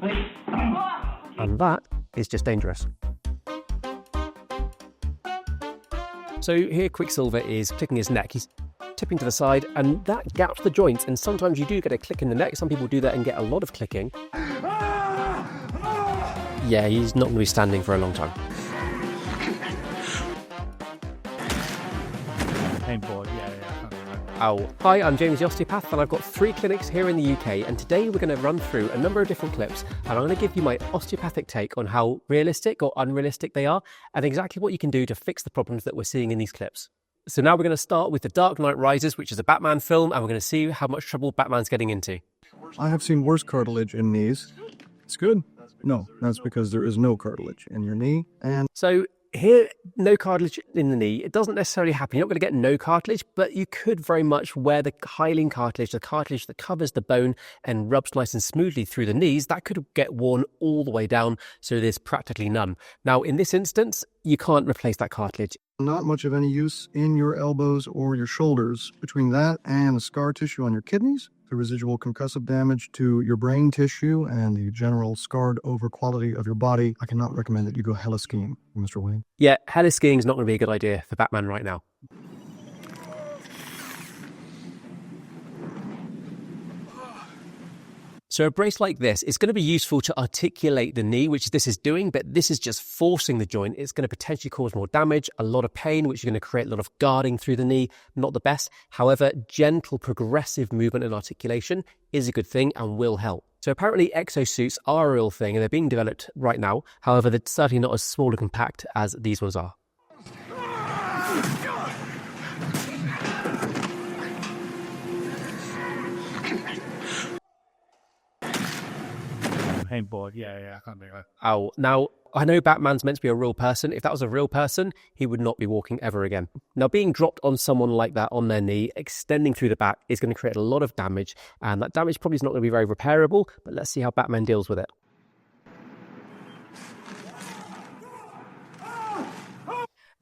And that is just dangerous. So here Quicksilver is clicking his neck. He's tipping to the side and that gaps the joints, and sometimes you do get a click in the neck. Some people do that and get a lot of clicking. Yeah, he's not going to be standing for a long time. Painful, yeah. Ow. Hi, I'm James the Osteopath, and I've got 3 clinics here in the UK, and today we're going to run through a number of different clips, and I'm going to give you my osteopathic take on how realistic or unrealistic they are, and exactly what you can do to fix the problems that we're seeing in these clips. So now we're going to start with The Dark Knight Rises, which is a Batman film, and we're going to see how much trouble Batman's getting into. I have seen worse cartilage in knees. It's good. No, that's because there is no cartilage in your knee. And so here, no cartilage in the knee. It doesn't necessarily happen. You're not going to get no cartilage, but you could very much wear the hyaline cartilage, the cartilage that covers the bone and rubs nice and smoothly through the knees. That could get worn all the way down, so there's practically none. Now, in this instance, you can't replace that cartilage. not much of any use in your elbows or your shoulders. Between that and the scar tissue on your kidneys, the residual concussive damage to your brain tissue, and the general scarred over quality of your body, I cannot recommend that you go heli skiing, Mr. Wayne. Yeah, heli skiing is not going to be a good idea for Batman right now. So a brace like this is going to be useful to articulate the knee, which this is doing, but this is just forcing the joint. It's going to potentially cause more damage, a lot of pain, which is going to create a lot of guarding through the knee. Not the best. However, gentle progressive movement and articulation is a good thing and will help. So apparently exosuits are a real thing and they're being developed right now. However, they're certainly not as small and compact as these ones are. Paintboard, yeah, I can't do that. Ow. Now, I know Batman's meant to be a real person. If that was a real person, he would not be walking ever again. Now, being dropped on someone like that on their knee, extending through the back, is going to create a lot of damage, and that damage probably is not going to be very repairable, but let's see how Batman deals with it.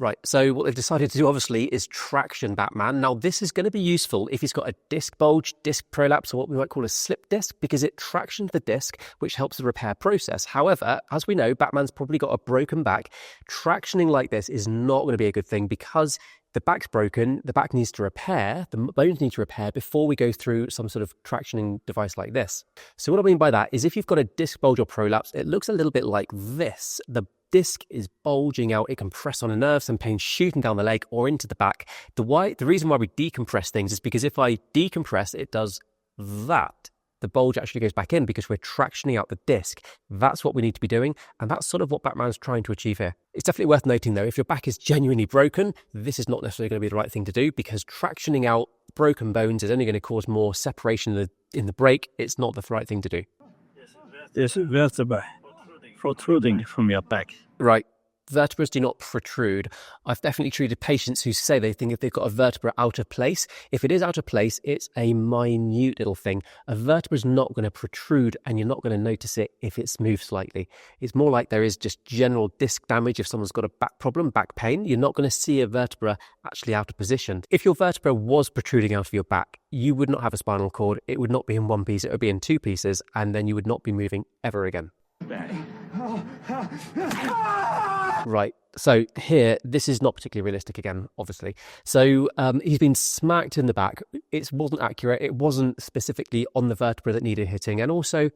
Right, so what they've decided to do, obviously, is traction Batman. Now, this is going to be useful if he's got a disc bulge, disc prolapse, or what we might call a slip disc, because it tractions the disc, which helps the repair process. However, as we know, Batman's probably got a broken back. Tractioning like this is not going to be a good thing because the back's broken, the back needs to repair, the bones need to repair before we go through some sort of tractioning device like this. So what I mean by that is if you've got a disc bulge or prolapse, it looks a little bit like this. The disc is bulging out, it can press on the nerves and pain shooting down the leg or into the back. The reason why we decompress things is because if I decompress, it does that. The bulge actually goes back in because we're tractioning out the disc. That's what we need to be doing, and that's sort of what Batman's trying to achieve here. It's definitely worth noting, though, if your back is genuinely broken, this is not necessarily going to be the right thing to do because tractioning out broken bones is only going to cause more separation in the break. It's not the right thing to do. There's a vertebra protruding from your back. Right. Vertebrae do not protrude. I've definitely treated patients who say they think if they've got a vertebra out of place. If it is out of place, it's a minute little thing. A vertebra is not going to protrude and you're not going to notice it if it's moved slightly. It's more like there is just general disc damage. If someone's got a back problem, back pain, you're not going to see a vertebra actually out of position. If your vertebra was protruding out of your back, you would not have a spinal cord. It would not be in one piece. It would be in two pieces, and then you would not be moving ever again. Right, so here, this is not particularly realistic again, obviously. So he's been smacked in the back. It wasn't accurate. It wasn't specifically on the vertebra that needed hitting. And also,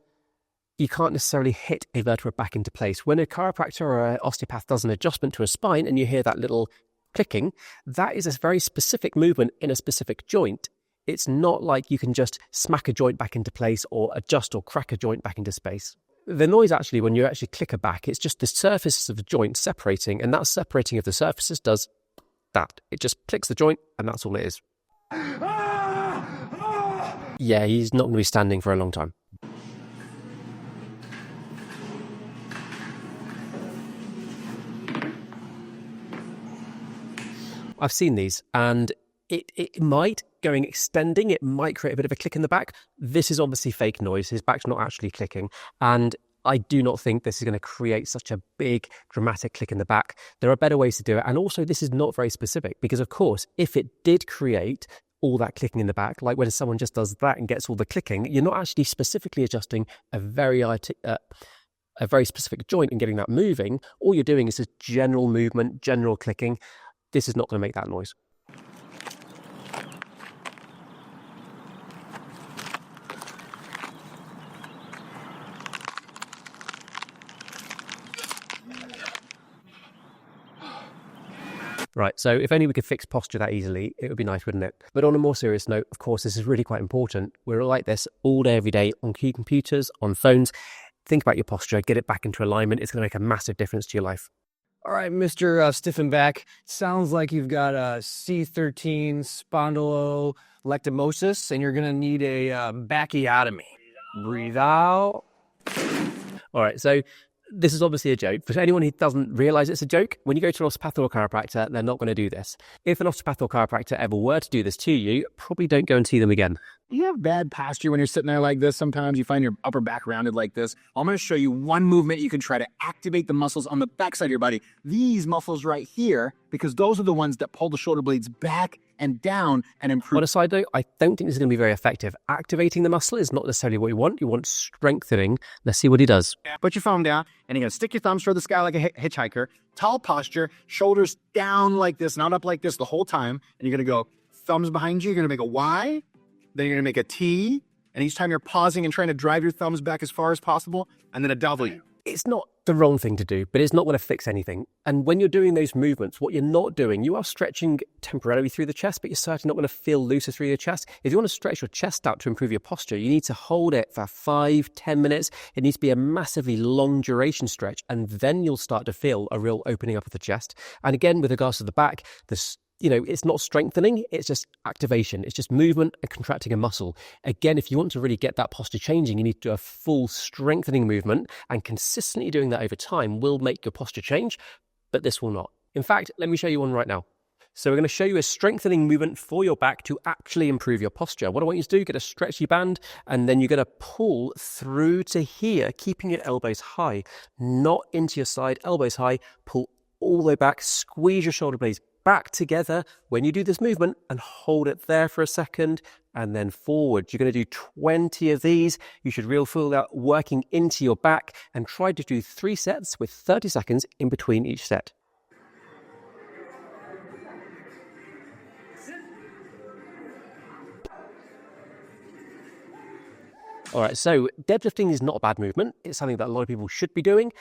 you can't necessarily hit a vertebra back into place. When a chiropractor or an osteopath does an adjustment to a spine and you hear that little clicking, that is a very specific movement in a specific joint. It's not like you can just smack a joint back into place or adjust or crack a joint back into space. The noise actually, when you actually click a back, it's just the surfaces of the joint separating, and that separating of the surfaces does that. It just clicks the joint, and that's all it is. Yeah, he's not going to be standing for a long time. I've seen these, and it might, extending, it might create a bit of a click in the back. This is obviously fake noise. His back's not actually clicking. And I do not think this is going to create such a big, dramatic click in the back. There are better ways to do it. And also, this is not very specific because, of course, if it did create all that clicking in the back. Like when someone just does that and gets all the clicking, you're not actually specifically adjusting a very specific joint and getting that moving. All you're doing is a general movement, general clicking. This is not going to make that noise. Right, so if only we could fix posture that easily, it would be nice, wouldn't it? But on a more serious note, of course, this is really quite important. We're like this all day, every day, on computers, on phones. Think about your posture, get it back into alignment. It's going to make a massive difference to your life. All right, Mr. Stiffen Back, sounds like you've got a C13 spondylolectomosis, and you're going to need a backiotomy. Breathe out. All right, so this is obviously a joke. For anyone who doesn't realize it's a joke, when you go to an osteopath or chiropractor, they're not going to do this. If an osteopath or chiropractor ever were to do this to you, probably don't go and see them again. You have bad posture when you're sitting there like this. Sometimes you find your upper back rounded like this. I'm going to show you one movement you can try to activate the muscles on the back side of your body. These muscles right here, because those are the ones that pull the shoulder blades back and down and improve. On a side note, I don't think this is going to be very effective. Activating the muscle is not necessarily what you want. You want strengthening. Let's see what he does. Put your thumb down, and you're going to stick your thumbs toward the sky like a hitchhiker. Tall posture, shoulders down like this, not up like this the whole time. And you're going to go thumbs behind you. You're going to make a Y. Then you're going to make a T. And each time you're pausing and trying to drive your thumbs back as far as possible. And then a W. It's not the wrong thing to do, but it's not going to fix anything. And when you're doing those movements, what you're not doing, you are stretching temporarily through the chest, but you're certainly not going to feel looser through your chest. If you want to stretch your chest out to improve your posture, you need to hold it for 5-10 minutes. It needs to be a massively long duration stretch, and then you'll start to feel a real opening up of the chest. And again, with regards to the back, it's not strengthening, it's just activation. It's just movement and contracting a muscle. Again, if you want to really get that posture changing, you need to do a full strengthening movement, and consistently doing that over time will make your posture change, but this will not. In fact, let me show you one right now. So we're going to show you a strengthening movement for your back to actually improve your posture. What I want you to do, get a stretchy band, and then you're going to pull through to here, keeping your elbows high, not into your side, elbows high, pull all the way back, squeeze your shoulder blades back together when you do this movement, and hold it there for a second, and then forward. You're going to do 20 of these. You should really feel that working into your back, and try to do 3 sets with 30 seconds in between each set. All right, so deadlifting is not a bad movement. It's something that a lot of people should be doing.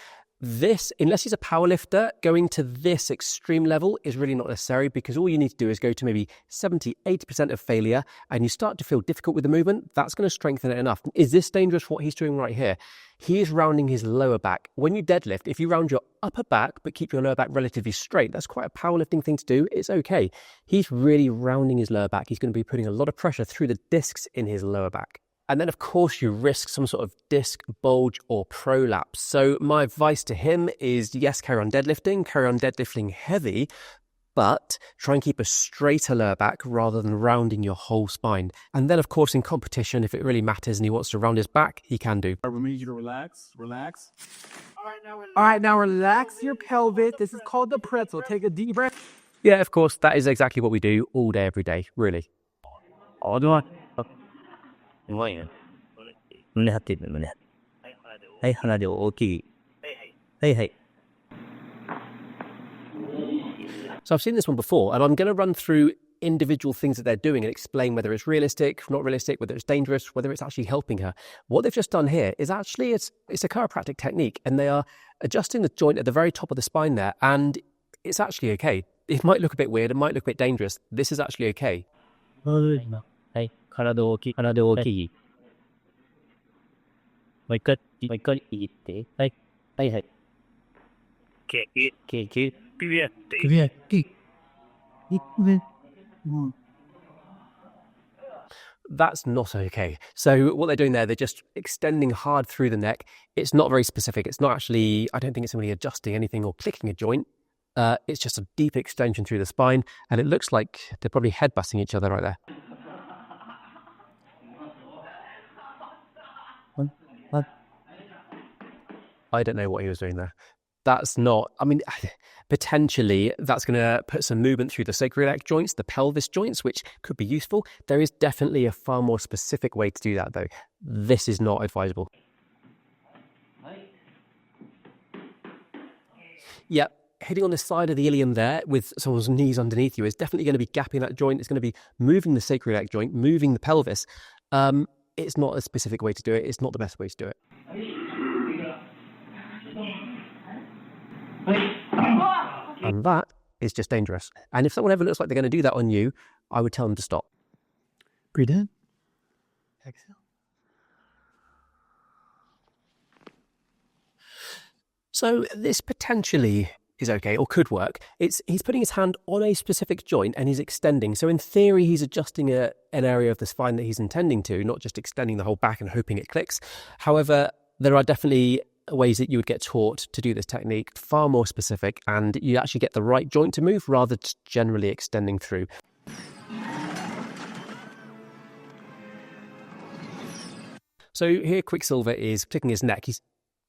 This, unless he's a power lifter, going to this extreme level is really not necessary, because all you need to do is go to maybe 70-80% of failure, and you start to feel difficult with the movement. That's going to strengthen it enough. Is this dangerous, what he's doing right here? He is rounding his lower back. When you deadlift, if you round your upper back but keep your lower back relatively straight, that's quite a powerlifting thing to do. It's okay. He's really rounding his lower back. He's going to be putting a lot of pressure through the discs in his lower back. And then, of course, you risk some sort of disc bulge or prolapse. So my advice to him is, yes, carry on deadlifting heavy, but try and keep a straighter lower back rather than rounding your whole spine. And then, of course, in competition, if it really matters and he wants to round his back, he can do. We need you to relax. All right, now relax your pelvis. This is called the pretzel. Take a deep breath. Yeah, of course, that is exactly what we do all day, every day, really. すごいね。胸張ってる胸張って。はい、鼻で大きい。はいはい。So I've seen this one before, and I'm going to run through individual things that they're doing and explain whether it's realistic, not realistic, whether it's dangerous, whether it's actually helping her. What they've just done here is actually, it's a chiropractic technique, and they are adjusting the joint at the very top of the spine there, and it's actually okay. It might look a bit weird, it might look a bit dangerous. This is actually okay. はい、体大きい。鼻で大きい。もう一回握って。はい。はいはい。首やって。That's not okay. So what they're doing there, they're just extending hard through the neck. It's not very specific. It's not actually, I don't think it's really adjusting anything or clicking a joint. It's just a deep extension through the spine, and it looks like they're probably head-busting each other right there. I don't know what he was doing there. that's not, I mean, potentially that's going to put some movement through the sacroiliac joints, the pelvis joints, which could be useful. There is definitely a far more specific way to do that, though. This is not advisable. Yeah, hitting on the side of the ilium there with someone's knees underneath you is definitely going to be gapping that joint. It's going to be moving the sacroiliac joint, moving the pelvis. It's not a specific way to do it. It's not the best way to do it. And that is just dangerous. And if someone ever looks like they're going to do that on you, I would tell them to stop. Breathe in. Exhale. So this potentially is okay, or could work. He's putting his hand on a specific joint and he's extending. So in theory, he's adjusting an area of the spine that he's intending to, not just extending the whole back and hoping it clicks. However, there are definitely ways that you would get taught to do this technique, far more specific, and you actually get the right joint to move rather than generally extending through. So here Quicksilver is clicking his neck. He's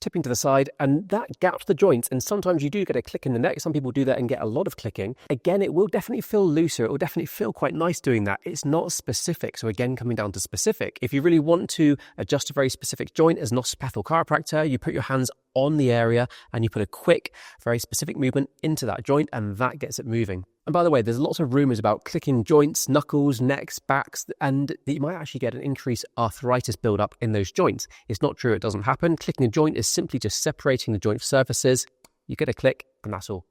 tipping to the side, and that gaps the joints, and sometimes you do get a click in the neck. Some people do that and get a lot of clicking. Again, it will definitely feel looser. It will definitely feel quite nice doing that. It's not specific. So again, coming down to specific. If you really want to adjust a very specific joint as an osteopath or chiropractor, you put your hands on the area and you put a quick, very specific movement into that joint, and that gets it moving. And by the way, there's lots of rumors about clicking joints, knuckles, necks, backs, and that you might actually get an increased arthritis buildup in those joints. It's not true. It doesn't happen. Clicking a joint is simply just separating the joint surfaces. You get a click, and that's all.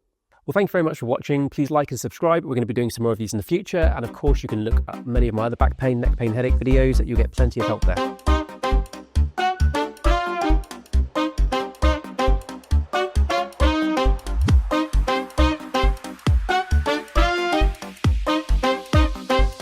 Well, thank you very much for watching. Please like and subscribe. We're going to be doing some more of these in the future. And of course, you can look at many of my other back pain, neck pain, headache videos that you'll get plenty of help there.